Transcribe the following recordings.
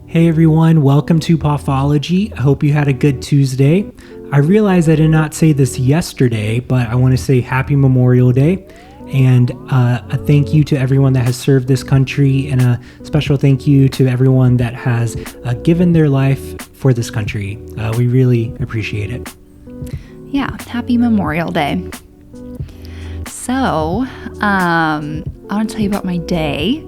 Hey everyone, welcome to Poffology. I hope you had a good Tuesday. I realize I did not say this yesterday, but I want to say Happy Memorial Day and a thank you to everyone that has served this country and a special thank you to everyone that has given their life for this country. We really appreciate it. Yeah, Happy Memorial Day. So, I want to tell you about my day.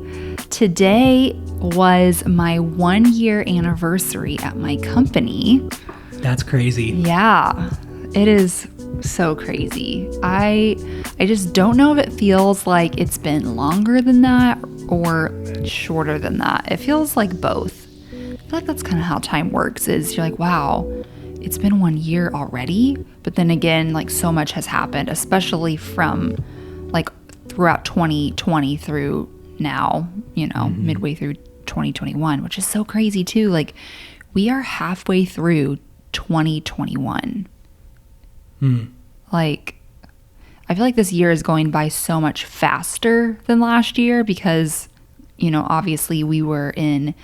Today was my 1 year anniversary at my company. That's crazy. Yeah, it is so crazy. I just don't know if it feels like it's been longer than that or shorter than that. It feels like both. I feel like that's kind of how time works, is you're like, wow, it's been 1 year already. But then again, like so much has happened, especially from like throughout 2020 through now, midway through 2021, which is so crazy too. Like we are halfway through 2021. Like I feel like this year is going by so much faster than last year because, obviously we were in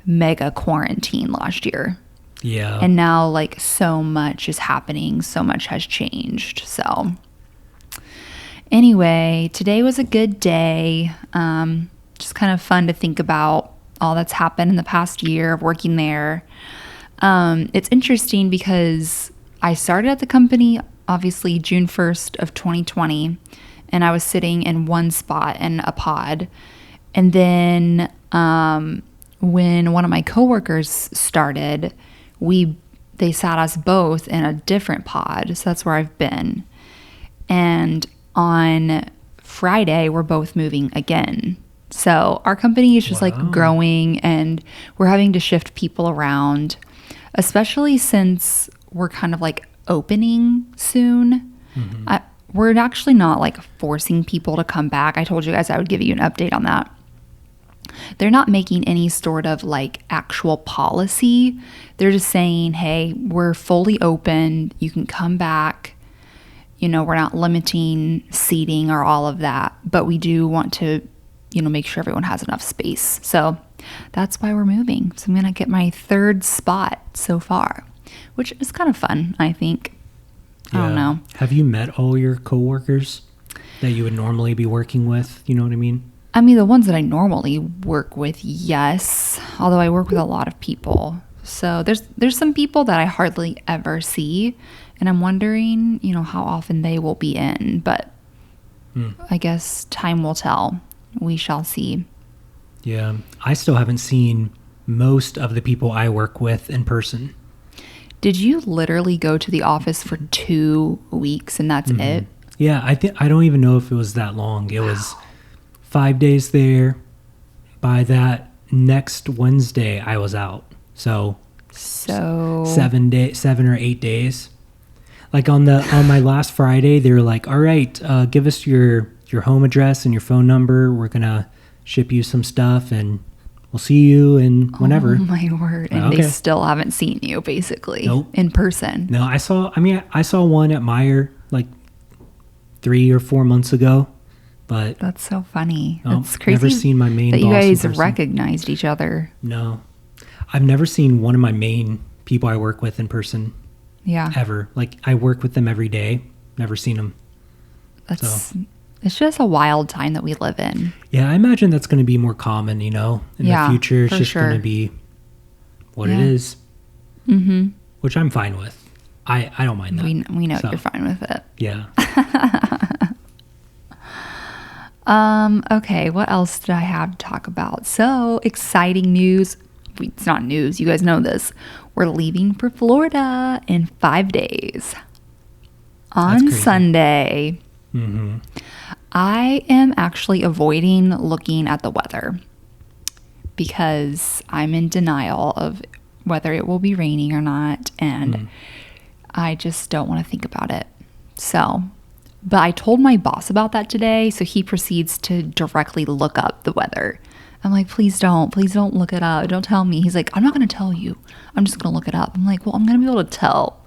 mega quarantine last year. Yeah. And now like so much is happening, so much has changed. So anyway, today was a good day. Just kind of fun to think about all that's happened in the past year of working there. It's interesting because I started at the company, obviously June 1st of 2020, and I was sitting in one spot in a pod. And then when one of my coworkers started, they sat us both in a different pod. So that's where I've been. And on Friday, we're both moving again. So our company is just like growing and we're having to shift people around, especially since we're kind of like opening soon. We're actually not like forcing people to come back. I told you guys I would give you an update on that. They're not making any sort of like actual policy. They're just saying, hey, we're fully open. You can come back. We're not limiting seating or all of that, but we do want to, make sure everyone has enough space. So that's why we're moving. So I'm going to get my third spot so far, which is kind of fun, I think. Yeah. I don't know. Have you met all your coworkers that you would normally be working with? You know what I mean? I mean, the ones that I normally work with, yes. Although I work with a lot of people. So there's some people that I hardly ever see. And I'm wondering, how often they will be in. But I guess time will tell. We shall see. Yeah. I still haven't seen most of the people I work with in person. Did you literally go to the office for 2 weeks and that's it? Yeah. I don't even know if it was that long. It was 5 days there. By that next Wednesday, I was out. So 7 or 8 days. Like on my last Friday, they were like, all right, give us your home address and your phone number. We're going to ship you some stuff and we'll see you in whenever. Oh my word. And okay. They still haven't seen you basically. Nope. In person. No, I saw one at Meijer like 3 or 4 months ago, but that's so funny. No, That's crazy. Never seen my main that boss you guys in person. recognized each other. No, I've never seen one of my main people I work with in person. Yeah. Ever. Like I work with them every day. Never seen them. It's just a wild time that we live in. Yeah, I imagine that's going to be more common, in the future. It's just going to be what it is. Mm-hmm. Which I'm fine with. I don't mind that. We know you're fine with it. Yeah. Okay, what else did I have to talk about? So, exciting news. It's not news. You guys know this. We're leaving for Florida in 5 days. On Sunday. Mm-hmm. I am actually avoiding looking at the weather because I'm in denial of whether it will be raining or not, and I just don't want to think about it. So, but I told my boss about that today, so he proceeds to directly look up the weather. I'm like, please don't look it up. Don't tell me. He's like, I'm not going to tell you. I'm just going to look it up. I'm like, well, I'm going to be able to tell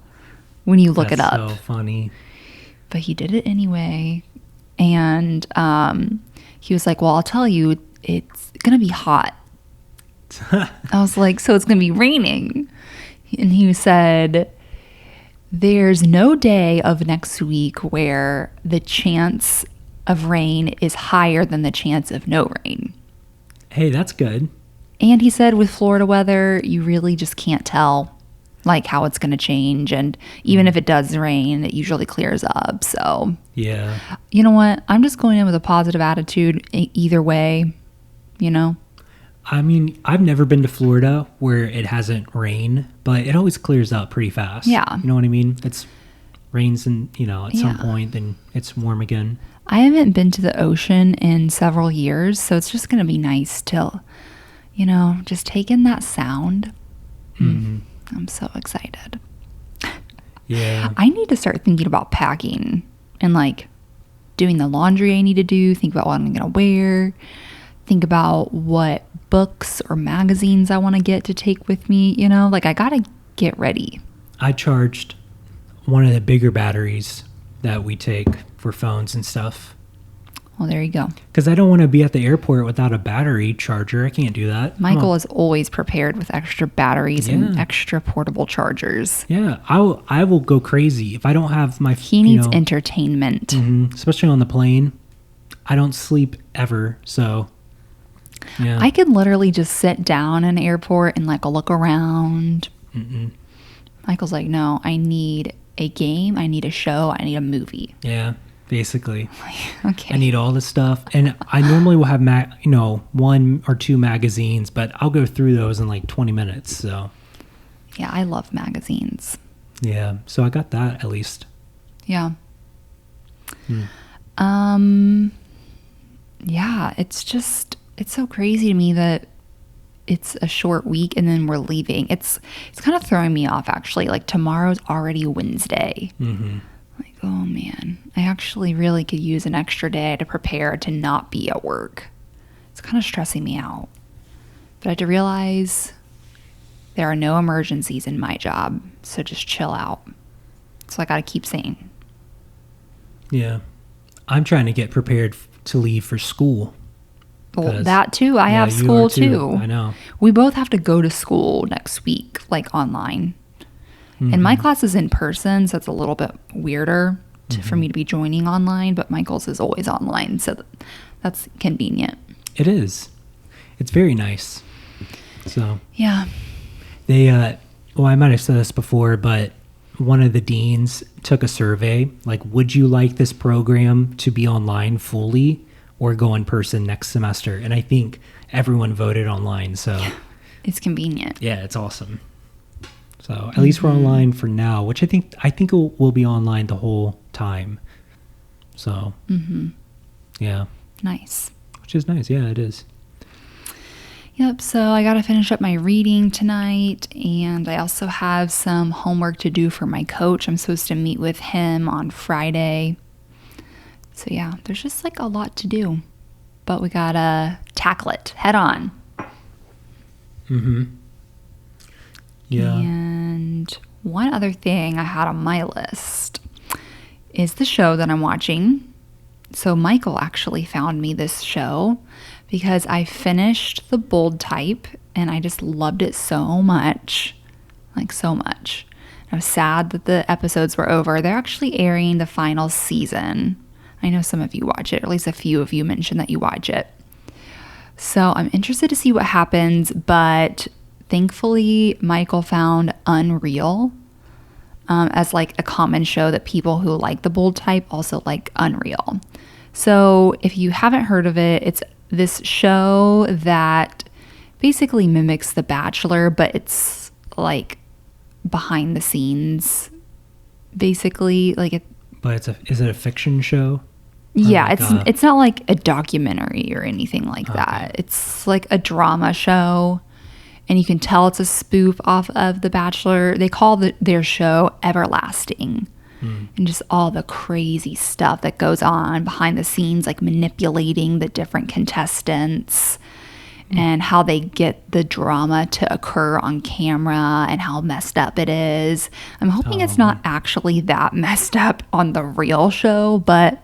when you look it up. That's so funny. But he did it anyway. And he was like, well, I'll tell you, it's going to be hot. I was like, so it's going to be raining. And he said, there's no day of next week where the chance of rain is higher than the chance of no rain. Hey, that's good. And he said with Florida weather, you really just can't tell like how it's going to change. And even if it does rain, it usually clears up. So, yeah. You know what? I'm just going in with a positive attitude either way, you know? I mean, I've never been to Florida where it hasn't rained, but it always clears up pretty fast. Yeah. You know what I mean? It's rains and, at some point, then it's warm again. I haven't been to the ocean in several years, so it's just going to be nice to, just take in that sound. Mm-hmm. I'm so excited. Yeah. I need to start thinking about packing and like doing the laundry I need to do, think about what I'm going to wear, think about what books or magazines I want to get to take with me, like I got to get ready. I charged one of the bigger batteries that we take for phones and stuff. Well, there you go. Because I don't want to be at the airport without a battery charger. I can't do that. Michael is always prepared with extra batteries and extra portable chargers. Yeah, I will go crazy if I don't have my... He needs entertainment. Mm-hmm, especially on the plane. I don't sleep ever, so... Yeah. I could literally just sit down in an airport and like look around. Mm-mm. Michael's like, no, I need a game, I need a show, I need a movie. Yeah, basically. Okay. I need all this stuff. And I normally will have, 1 or 2 magazines, but I'll go through those in like 20 minutes, so. Yeah, I love magazines. Yeah, so I got that at least. Yeah. Yeah, it's so crazy to me that it's a short week and then we're leaving. It's kind of throwing me off, actually. Like, tomorrow's already Wednesday. Mm-hmm. Like, oh, man. I actually really could use an extra day to prepare to not be at work. It's kind of stressing me out. But I had to realize there are no emergencies in my job, so just chill out. So I got to keep saying. Yeah. I'm trying to get prepared to leave for school. Well, that too. I have school too. I know. We both have to go to school next week, like online. Mm-hmm. And my class is in person, so it's a little bit weirder for me to be joining online, but Michael's is always online, so that's convenient. It is. It's very nice. So. Yeah. They, I might have said this before, but one of the deans took a survey, like, would you like this program to be online fully or go in person next semester? And I think everyone voted online, so it's convenient. Yeah, it's awesome. So at least we're online for now, which I think it will be online the whole time. So yeah, nice. Which is nice. Yeah, it is. Yep. So I got to finish up my reading tonight, and I also have some homework to do for my coach. I'm supposed to meet with him on Friday. So yeah, there's just like a lot to do, but we gotta tackle it head on. Mm-hmm. Yeah. And one other thing I had on my list is the show that I'm watching. So Michael actually found me this show because I finished The Bold Type and I just loved it so much, like so much. I was sad that the episodes were over. They're actually airing the final season. I know some of you watch it, or at least a few of you mentioned that you watch it. So I'm interested to see what happens, but thankfully Michael found Unreal as like a common show that people who like The Bold Type also like Unreal. So if you haven't heard of it, it's this show that basically mimics The Bachelor, but it's like behind the scenes, basically. Like it. But is it a fiction show? Yeah, it's not like a documentary or anything like that. It's like a drama show, and you can tell it's a spoof off of The Bachelor. They call their show Everlasting, and just all the crazy stuff that goes on behind the scenes, like manipulating the different contestants and how they get the drama to occur on camera and how messed up it is. I'm hoping it's not actually that messed up on the real show, but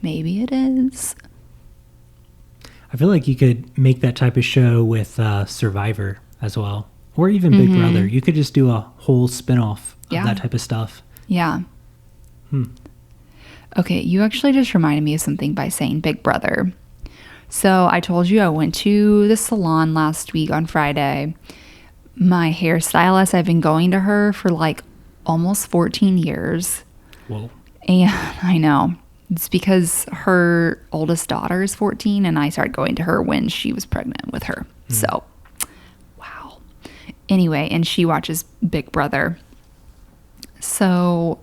maybe it is. I feel like you could make that type of show with Survivor as well, or even Big Brother. You could just do a whole spinoff of that type of stuff. Yeah. Okay, you actually just reminded me of something by saying Big Brother. So I told you I went to the salon last week on Friday. My hairstylist, I've been going to her for like almost 14 years. Whoa. And I know. It's because her oldest daughter is 14 and I started going to her when she was pregnant with her. So, wow. Anyway, and she watches Big Brother. So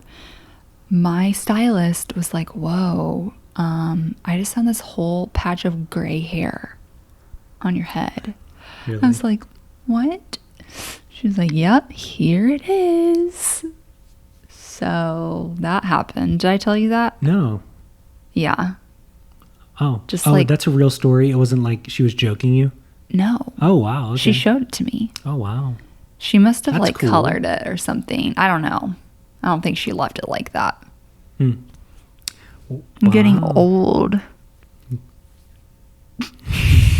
my stylist was like, whoa, I just found this whole patch of gray hair on your head. Really? I was like, what? She was like, yep, here it is. So that happened. Did I tell you that? No. Yeah. Oh. Just like, that's a real story. It wasn't like she was joking you? No. Oh, wow. Okay. She showed it to me. Oh, wow. She must have That's cool. colored it or something. I don't know. I don't think she left it like that. I'm getting old.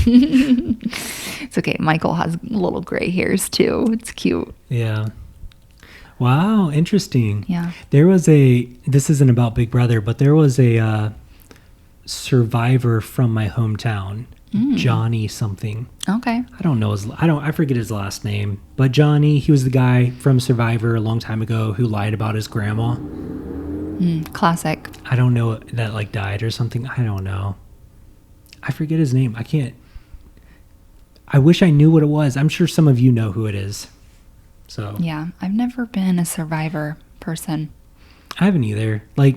It's okay. Michael has little gray hairs too. It's cute. Yeah. Wow. Interesting. Yeah. There was this isn't about Big Brother, but there was a survivor from my hometown, Johnny something. Okay. I forget his last name, but Johnny, he was the guy from Survivor a long time ago who lied about his grandma. Classic. I don't know, that like died or something. I don't know. I forget his name. I wish I knew what it was. I'm sure some of you know who it is. So Yeah. I've never been a Survivor person. I haven't either. Like,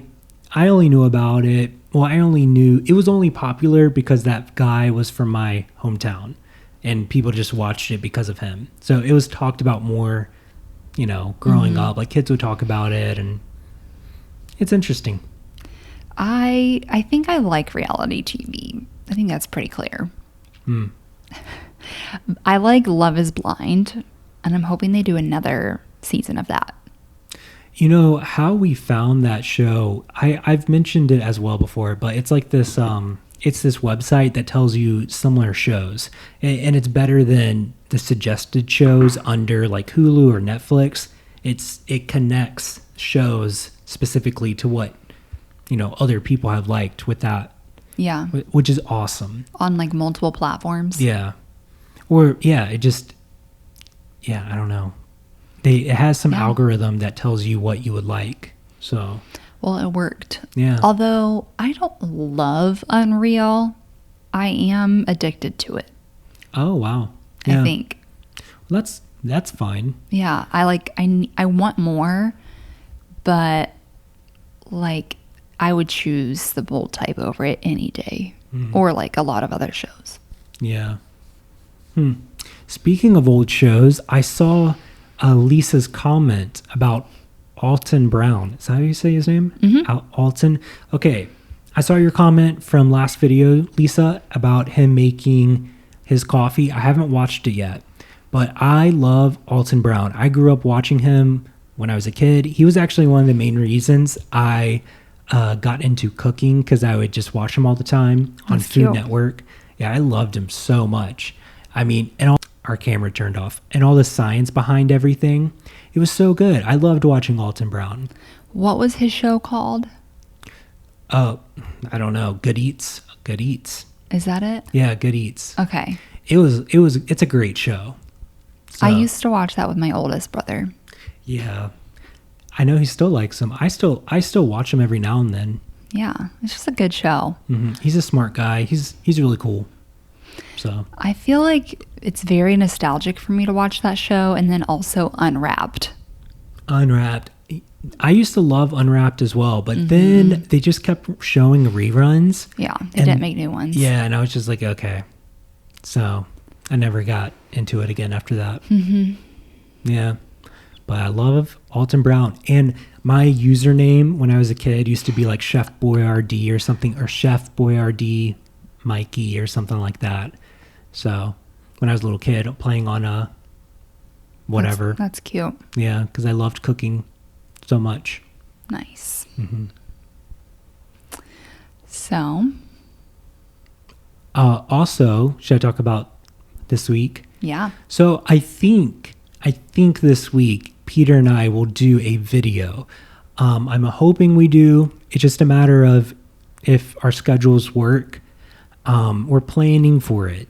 I only knew about it. Well, I only knew it was only popular because that guy was from my hometown and people just watched it because of him. So it was talked about more, growing up. Like, kids would talk about it, and it's interesting. I think I like reality TV. I think that's pretty clear. I like Love is Blind, and I'm hoping they do another season of that. You know, how we found that show, I've mentioned it as well before, but it's like this, it's this website that tells you similar shows, and it's better than the suggested shows under like Hulu or Netflix. It connects shows specifically to what, other people have liked with that. Yeah. Which is awesome. On like multiple platforms. Yeah. Or, yeah, I don't know. It has some algorithm that tells you what you would like. So, well, it worked. Yeah. Although I don't love Unreal, I am addicted to it. Oh, wow. Yeah. I think. Well, that's fine. Yeah, I want more, but like I would choose the Bold Type over it any day, or like a lot of other shows. Yeah. Speaking of old shows, I saw Lisa's comment about Alton Brown. Is that how you say his name? Alton. Okay. I saw your comment from last video, Lisa, about him making his coffee. I haven't watched it yet, but I love Alton Brown. I grew up watching him when I was a kid. He was actually one of the main reasons I got into cooking, because I would just watch him all the time on Food Network. Yeah, I loved him so much. I mean, and our camera turned off, and all the science behind everything. It was so good. I loved watching Alton Brown. What was his show called? I don't know. Good Eats. Good Eats. Is that it? Yeah, Good Eats. Okay. It's a great show. So, I used to watch that with my oldest brother. Yeah. I know he still likes him. I still watch him every now and then. Yeah, it's just a good show. He's a smart guy. He's really cool. So I feel like it's very nostalgic for me to watch that show, and then also Unwrapped. Unwrapped. I used to love Unwrapped as well, but then they just kept showing reruns. Yeah, they didn't make new ones. Yeah, and I was just like, okay. So I never got into it again after that. Yeah. But I love Alton Brown. And my username when I was a kid used to be like Chef Boyardee or something, or Chef Boyardee Mikey or something like that. So when I was a little kid playing on a whatever. That's cute. Yeah, because I loved cooking so much. Nice. So Also, should I talk about this week? Yeah. So I think this week Peter and I will do a video. I'm hoping we do. It's just a matter of if our schedules work. We're planning for it.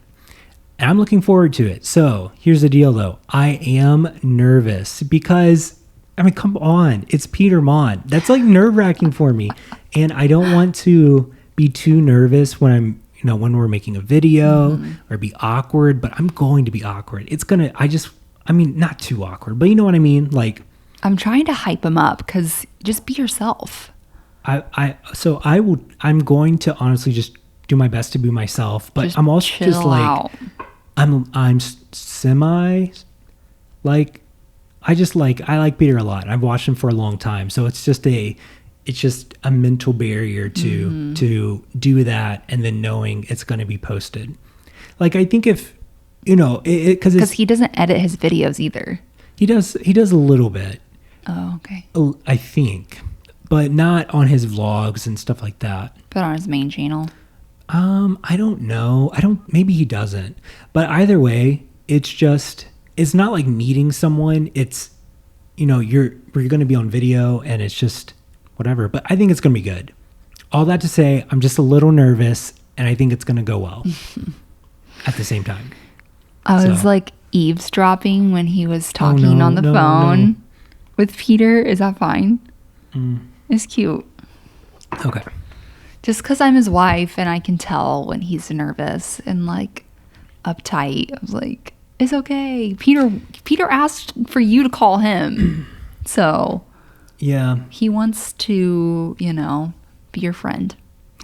And I'm looking forward to it. So here's the deal though. I am nervous because, I mean, come on. It's Peter Mon. That's like nerve-wracking for me. And I don't want to be too nervous when when we're making a video or be awkward, but I'm going to be awkward. Not too awkward, but you know what I mean? Like, I'm trying to hype him up because just be yourself. I'm going to honestly just do my best to be myself, but Just I'm also chill just like, out. I'm semi, like, I like Peter a lot. I've watched him for a long time. So it's just a mental barrier to do that. And then knowing it's going to be posted. Like, I think if, because he doesn't edit his videos either. he does a little bit, Oh, okay. I think, but not on his vlogs and stuff like that. But on his main channel. I don't know. Maybe he doesn't. But either way, it's not like meeting someone. It's, we're going to be on video and it's just whatever. But I think it's going to be good. All that to say, I'm just a little nervous and I think it's going to go well at the same time. I was like eavesdropping when he was talking on the phone with Peter. Is that fine? It's cute. Okay. Just because I'm his wife and I can tell when he's nervous and like uptight. I was like, it's okay. Peter asked for you to call him. So yeah, he wants to, be your friend.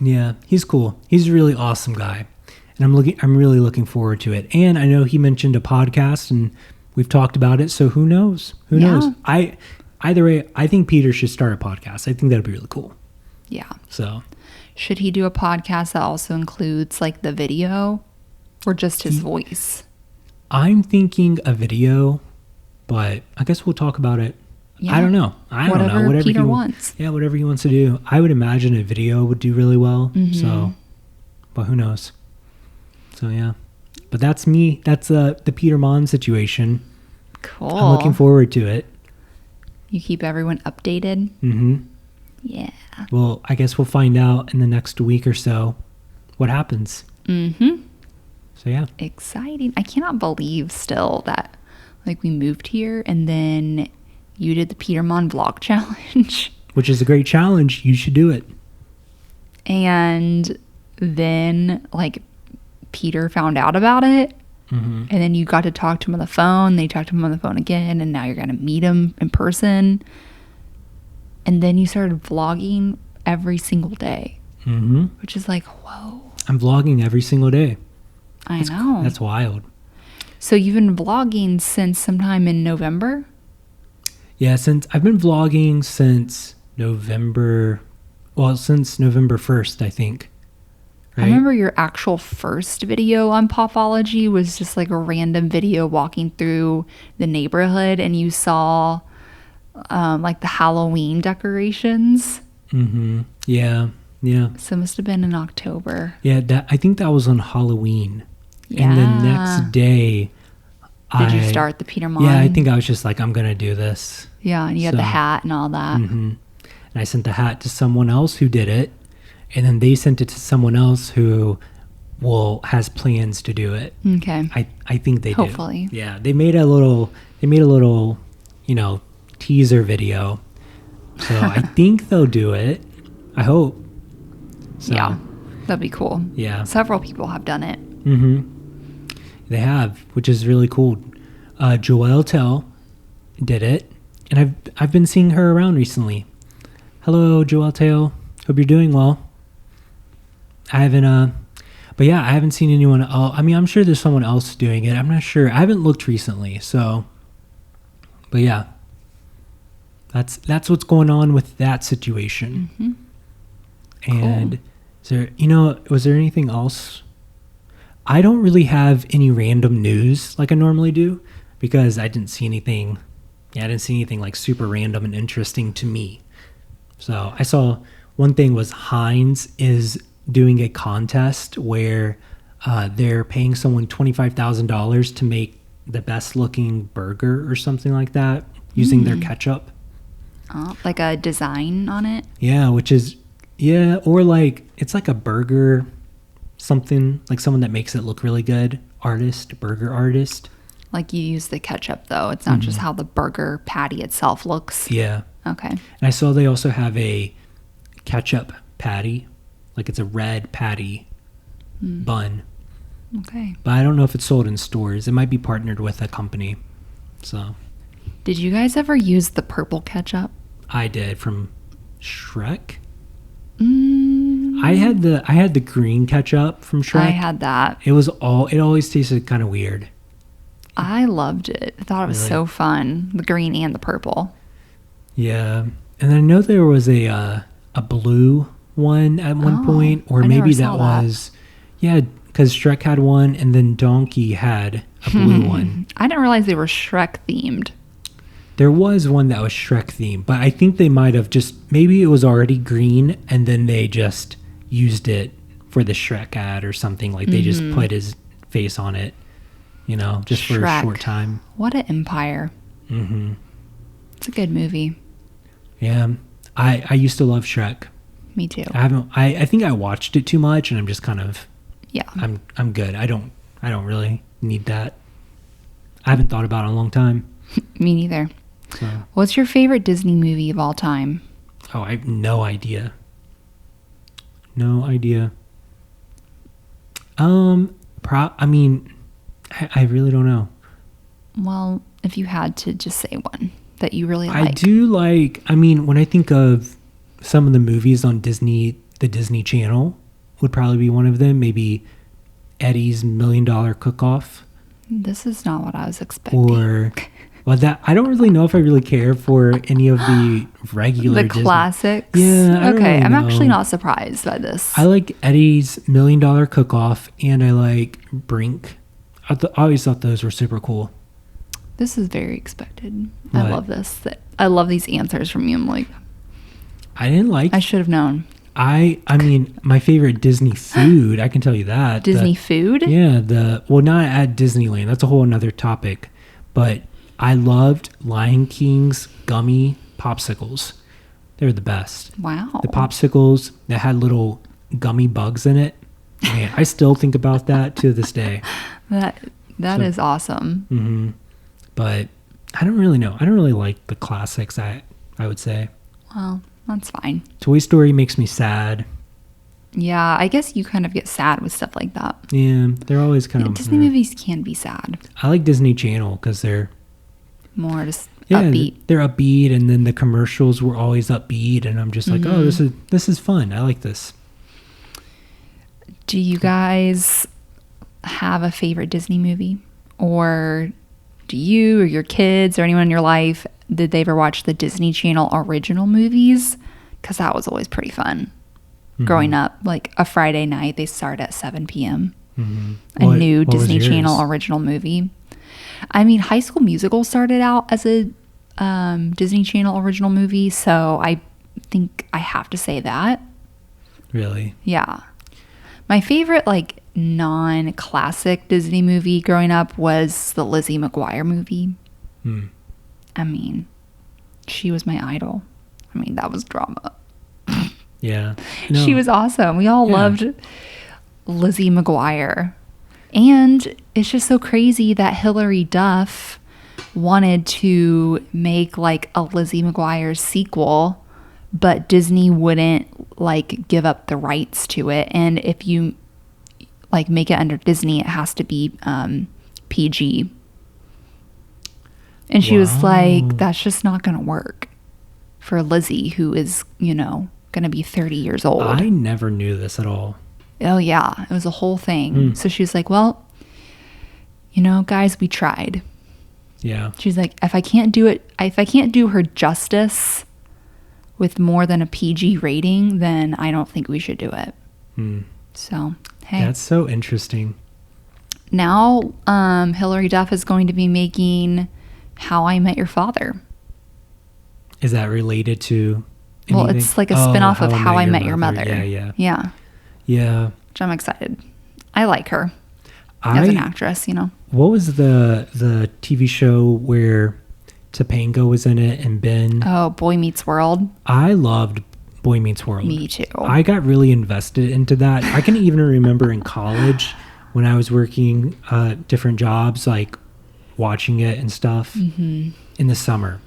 Yeah, he's cool. He's a really awesome guy. And I'm really looking forward to it. And I know he mentioned a podcast and we've talked about it. So who knows? Who knows? Either way, I think Peter should start a podcast. I think that'd be really cool. Yeah. So should he do a podcast that also includes like the video or just his voice? I'm thinking a video, but I guess we'll talk about it. Yeah. I don't know. Whatever Peter wants. Yeah, whatever he wants to do. I would imagine a video would do really well. So, but who knows? So yeah, but that's me. That's the Peter Mon situation. Cool. I'm looking forward to it. You keep everyone updated. Yeah. Well, I guess we'll find out in the next week or so what happens. So yeah. Exciting. I cannot believe still that like we moved here and then you did the Peter Mon vlog challenge. Which is a great challenge. You should do it. And then like Peter found out about it. And then you got to talk to him on the phone. They talked to him on the phone again. And now you're going to meet him in person. And then you started vlogging every single day. Which is like, whoa. I'm vlogging every single day. I know. That's wild. So you've been vlogging since sometime in November? Yeah, I've been vlogging since November 1st, I think. Right? I remember your actual first video on Poffology was just like a random video walking through the neighborhood and you saw like the Halloween decorations. Yeah. So it must have been in October. Yeah, I think that was on Halloween. Yeah. And the next day... Did you start the Peter Mon? Yeah, I think I was just like, I'm going to do this. Yeah, and you had the hat and all that. And I sent the hat to someone else who did it. And then they sent it to someone else who has plans to do it. Okay. I think they Hopefully. do. Yeah, they made a little, teaser video. So I think they'll do it. I hope. So, yeah, that'd be cool. Yeah. Several people have done it. They have, which is really cool. Joelle Tell did it, and I've been seeing her around recently. Hello, Joelle Tell. Hope you're doing well. I haven't seen anyone else. I mean, I'm sure there's someone else doing it. I'm not sure. I haven't looked recently, so. But yeah, that's what's going on with that situation. And cool. Was there anything else? I don't really have any random news like I normally do because I didn't see anything. Yeah, I didn't see anything like super random and interesting to me. So I saw one thing was Heinz is doing a contest where they're paying someone $25,000 to make the best looking burger or something like that using their ketchup. Oh, like a design on it? Yeah, which is, yeah, or like, it's like a burger, something, like someone that makes it look really good. Burger artist. Like you use the ketchup, though. It's not just how the burger patty itself looks. Yeah. Okay. And I saw they also have a ketchup patty. Like it's a red patty bun. Okay. But I don't know if it's sold in stores. It might be partnered with a company. So. Did you guys ever use the purple ketchup? I did, from Shrek. Mm. I had the green ketchup from Shrek. I had that. It always tasted kind of weird. I loved it. I thought it was so fun. The green and the purple. Yeah. And I know there was a blue one at one point, or maybe that was, yeah, because Shrek had one and then Donkey had a blue one. I didn't realize they were Shrek themed. There was one that was Shrek themed, but I think they might have maybe it was already green and then they just used it for the Shrek ad or something. Like they just put his face on it, just for a short time. What an empire. Mm-hmm. It's a good movie. Yeah. I used to love Shrek. Me too. I think I watched it too much and I'm just kind of, yeah, I'm good. I don't really need that. I haven't thought about it in a long time. Me neither. So. What's your favorite Disney movie of all time? Oh, I have no idea. No idea. I mean, I really don't know. Well, if you had to just say one that you really like. I do like, when I think of some of the movies on Disney, the Disney Channel would probably be one of them. Maybe Eddie's $1 Million Cook-Off. This is not what I was expecting. Or, well, I don't really know if I really care for any of the regular the Disney. Classics. Yeah. Okay, I'm actually not surprised by this. I like Eddie's $1 Million Cook-Off, and I like Brink. I always thought those were super cool. This is very expected. What? I love this. I love these answers from you. I'm like, I didn't like. I should have known. I mean, my favorite Disney food, I can tell you that. Disney food? Yeah, not at Disneyland. That's a whole another topic. But I loved Lion King's gummy popsicles. They were the best. Wow. The popsicles that had little gummy bugs in it. Man, I still think about that to this day. That is awesome. Mm-hmm. But I don't really know. I don't really like the classics, I would say. Well, that's fine. Toy Story makes me sad. Yeah, I guess you kind of get sad with stuff like that. Yeah, they're always kind of... Disney movies can be sad. I like Disney Channel because they're... more just upbeat. They're upbeat, and then the commercials were always upbeat, and I'm just like, oh, this is fun. I like this. Do you guys have a favorite Disney movie? Or do you or your kids or anyone in your life, did they ever watch the Disney Channel original movies? Because that was always pretty fun. Growing up, like a Friday night, they start at 7 p.m. A new Disney Channel original movie. I mean, High School Musical started out as a Disney Channel original movie, so I think I have to say that. Really? Yeah. My favorite, like, non-classic Disney movie growing up was the Lizzie McGuire movie. I mean, she was my idol. I mean, that was drama. Yeah. No. She was awesome. We all loved Lizzie McGuire. And it's just so crazy that Hilary Duff wanted to make like a Lizzie McGuire sequel, but Disney wouldn't like give up the rights to it. And if you like make it under Disney, it has to be PG. And she was like, that's just not going to work for Lizzie, who is, going to be 30 years old. I never knew this at all. Oh, yeah. It was a whole thing. So she was like, well, guys, we tried. Yeah. She's like, if I can't do her justice with more than a PG rating, then I don't think we should do it. So, hey. That's so interesting. Now, Hilary Duff is going to be making How I Met Your Father. Is that related to anything? Well, it's like a spinoff of How I Met Your Mother. Yeah. Which I'm excited. I like her as an actress, What was the TV show where Topanga was in it and Ben? Oh, Boy Meets World. I loved Boy Meets World. Me too. I got really invested into that. I can even remember in college when I was working different jobs, like watching it and stuff in the summer.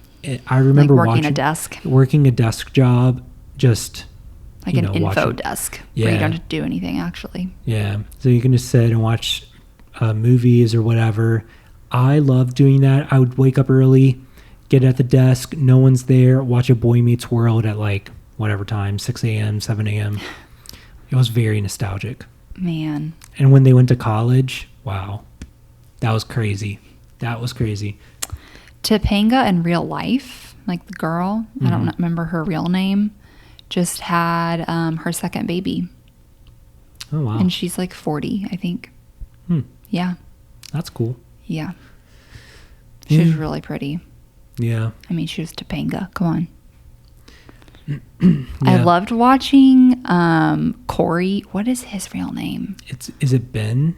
I remember working a desk job, just like an info desk where you don't have to do anything actually. Yeah, so you can just sit and watch movies or whatever. I loved doing that. I would wake up early, get at the desk, no one's there, watch a Boy Meets World at like whatever time, 6 a.m., 7 a.m. It was very nostalgic. Man. And when they went to college, wow, that was crazy. Topanga in real life, like the girl, I don't remember her real name, just had her second baby. Oh, wow. And she's like 40, I think. Yeah. That's cool. Yeah. She was really pretty. Yeah. I mean, she was Topanga. Come on. Yeah. I loved watching Corey. What is his real name? Is it Ben?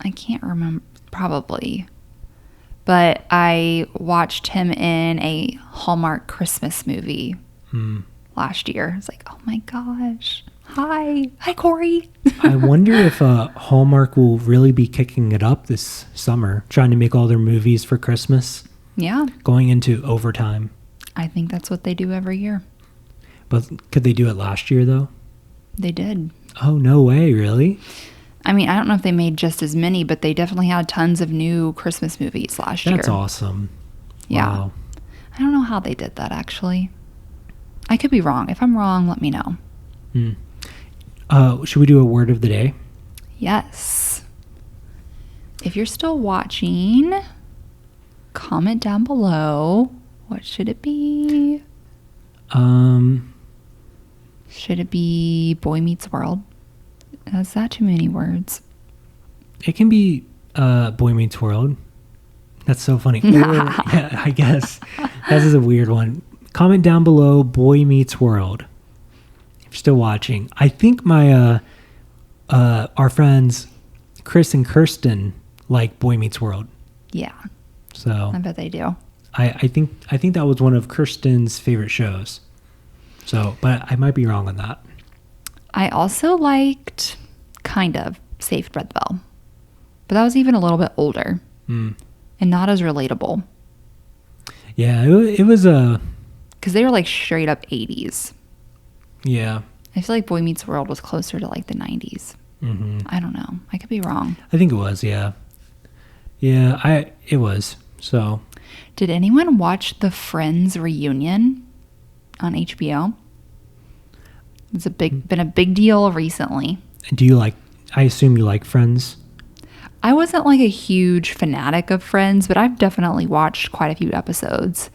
I can't remember. Probably. But I watched him in a Hallmark Christmas movie last year. It's like, oh my gosh. Hi, Corey. I wonder if Hallmark will really be kicking it up this summer, trying to make all their movies for Christmas. Yeah. Going into overtime. I think that's what they do every year. But could they do it last year, though? They did. Oh, no way, really? I mean, I don't know if they made just as many, but they definitely had tons of new Christmas movies last year. That's awesome. Yeah. Wow. I don't know how they did that, actually. I could be wrong. If I'm wrong, let me know. Should we do a word of the day? Yes. If you're still watching, comment down below. What should it be? Should it be Boy Meets World? Is that too many words? It can be Boy Meets World. That's so funny. Yeah, I guess. That is a weird one. Comment down below Boy Meets World. If you're still watching. I think my our friends Chris and Kirsten like Boy Meets World. Yeah. So I bet they do. I think that was one of Kirsten's favorite shows. So, but I might be wrong on that. I also liked, kind of, Saved by the Bell. But that was even a little bit older. And not as relatable. Yeah, it was a... Because they were like straight up 80s. Yeah. I feel like Boy Meets World was closer to like the 90s. I don't know. I could be wrong. I think it was, yeah. Yeah, it was, so... Did anyone watch the Friends reunion on HBO? It's been a big deal recently. Do you like, I assume you like Friends? I wasn't like a huge fanatic of Friends, but I've definitely watched quite a few episodes.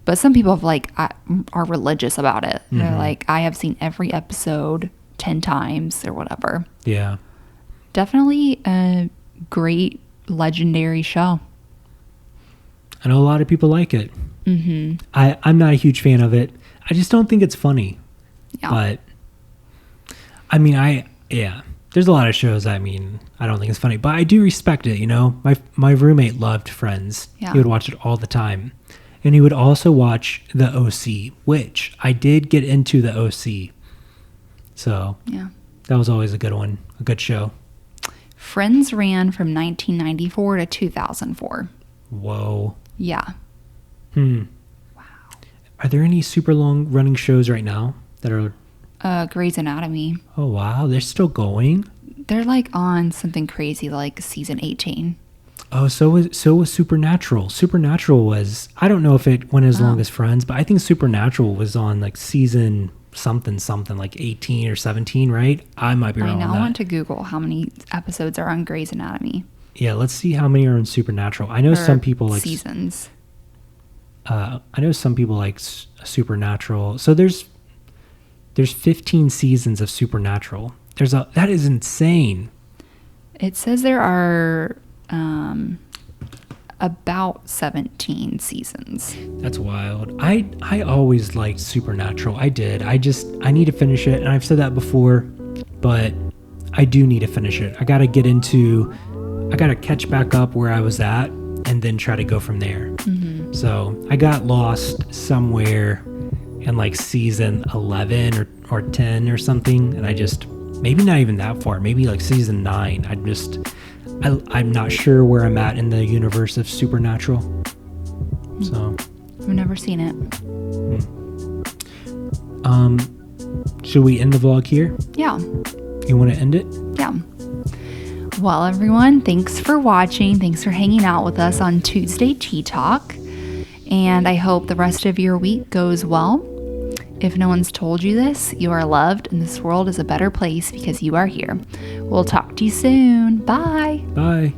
But some people are religious about it. They're like, I have seen every episode 10 times or whatever. Yeah. Definitely a great, legendary show. I know a lot of people like it. I'm not a huge fan of it. I just don't think it's funny. Yeah. But, I mean, there's a lot of shows, I mean, I don't think it's funny. But I do respect it, you know? My roommate loved Friends. Yeah. He would watch it all the time. And he would also watch The OC, which I did get into The OC. So, yeah, that was always a good one, a good show. Friends ran from 1994 to 2004. Whoa. Yeah. Wow. Are there any super long running shows right now that are... Grey's Anatomy. Oh, wow. They're still going? They're like on something crazy like season 18. Oh, so was Supernatural. Supernatural was... I don't know if it went as long as Friends, but I think Supernatural was on like season something, like 18 or 17, right? I might be wrong on that. I want to Google how many episodes are on Grey's Anatomy. Yeah, let's see how many are in Supernatural. I know some people like... Seasons. I know some people like Supernatural. So there's 15 seasons of Supernatural. That is insane. It says there are about 17 seasons. That's wild. I always liked Supernatural. I did. I need to finish it, and I've said that before, but I do need to finish it. I got to catch back up where I was at and then try to go from there. Mm-hmm. So I got lost somewhere in like season 11 or 10 or something. And I just, maybe not even that far, maybe like season 9. I'm not sure where I'm at in the universe of Supernatural. So I've never seen it. Should we end the vlog here? Yeah. You want to end it? Yeah. Well, everyone, thanks for watching. Thanks for hanging out with us on Tuesday Tea Talk. And I hope the rest of your week goes well. If no one's told you this, you are loved and this world is a better place because you are here. We'll talk to you soon. Bye. Bye.